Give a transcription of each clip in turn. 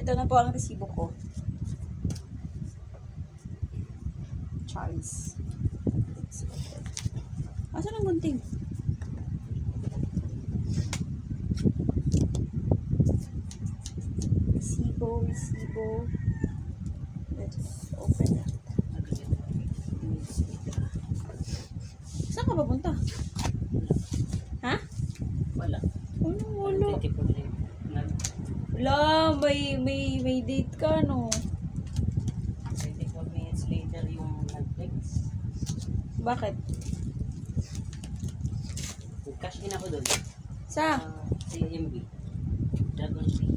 Ito na po ang resibo ko. Charles. Asan ang gunting? Resibo. Let's open it. Saan ka papunta? Ha? Wala. Wala. Wala, may date ka, no? 24 minutes later yung Netflix. Bakit? Cash in ako doon. Sa? Sa AMB. Dragon Free.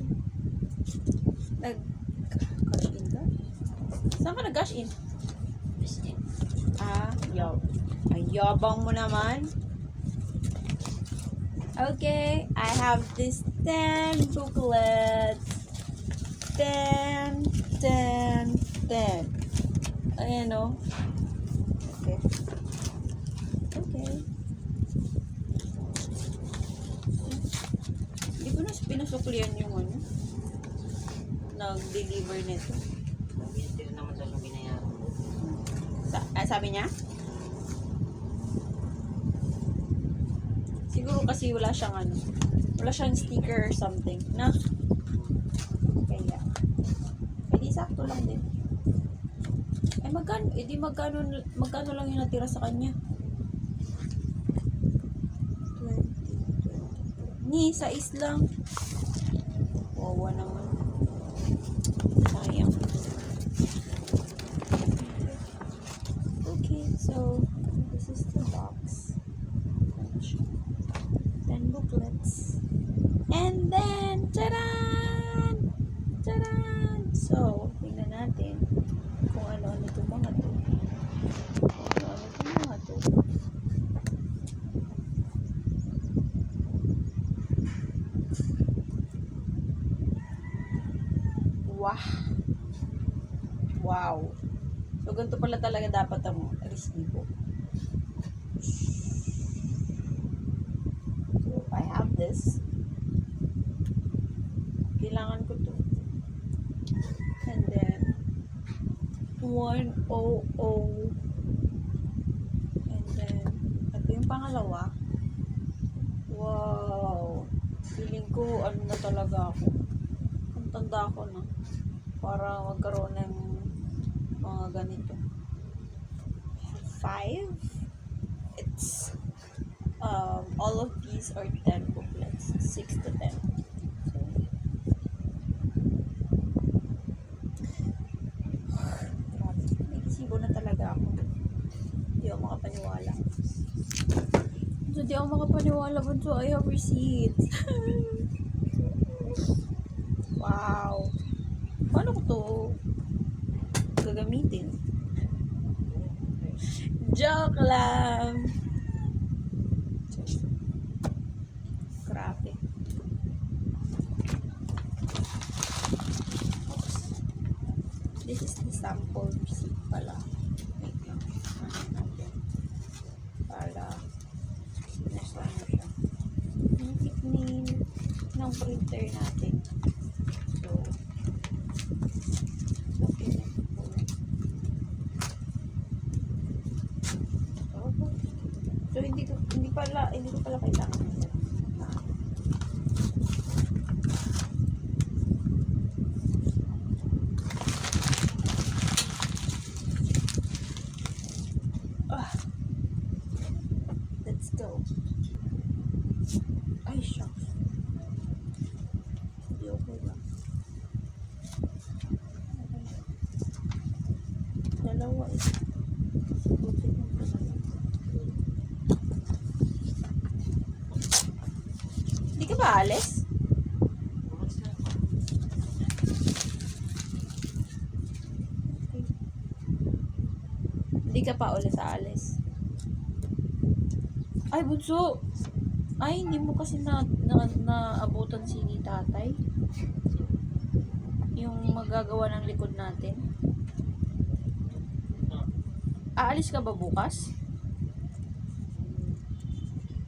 Nag-cash in ka? Saan ka nag-cash in? President. Ay, yabang mo naman. Okay, I have this 10 booklets. 10. Ayan, o. Okay. Hindi ko na pinasuklian yung ano. Nag-deliver nito. Hindi naman sa yung binayaran. Sabi niya? Siguro kasi wala siyang sticker or something, na? Kaya, di sakto lang din. Eh, magkano lang yung natira sa kanya? 20. Ni, sais lang. Wawa naman. Sayang. Okay, so, this is the box. 10 booklets. And then, charan! So, tingnan natin kung ano-ano itong mga to. Wow. So, ganito pala talaga dapat ang resibo. So, I have this. Kailangan ko to. And then, 100. And then, ito yung pangalawa. Wow. Feeling ko, ano na talaga ako. Ang tanda ko na. Para magkaroon ng mga ganito. 5. It's, all of these are 10 booklets. 6 to 10. So, may resibo na talaga ako. Hindi ako makapaniwala. So, di ako makapaniwala, bunso. I have receipts. Wow. Paano ko to gagamitin? Joke lang. Grabe. This is the sample receipt pala. Wait lang. Ano natin? Para sinasama siya. Yung nickname ng printer natin. So, document po. So, hindi ko pala kailangan nila. Let's go. Ay, shucks. Hindi okay lang. Dalawa eh. Buti kong dalawa. Hindi ka ba alis? Hindi ka pa ulit aalis. Ay, bunso! Ay, hindi mo kasi naabutan si tatay. Yung magagawa ng likod natin. Aalis ka ba bukas?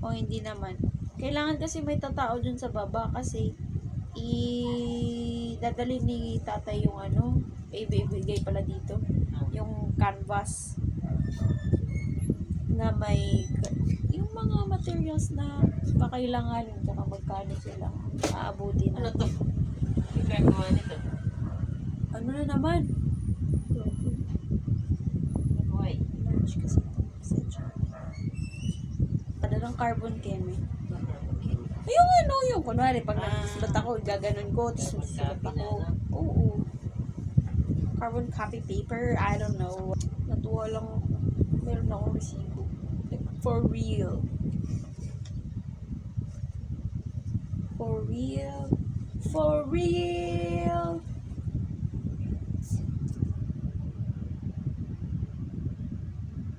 O hindi naman? Kailangan kasi may tatao dun sa baba kasi dadalhin ni tatay yung ano, ibigay pala dito, yung canvas na may yung mga materials na kakailanganin tsaka magkano sila aabutin Ano natin. to? Yung gagawa nito. Ano na naman? Why? Large kasi ito. Message. Ano ng carbon keme? Yung ano, yung kunwari, pag nagsulat ako, gaganon ko, tapos susulat ako. Oo. Carbon copy paper, I don't know. Natuwa lang ako. Meron akong resibo. Like, for real. For real. For real.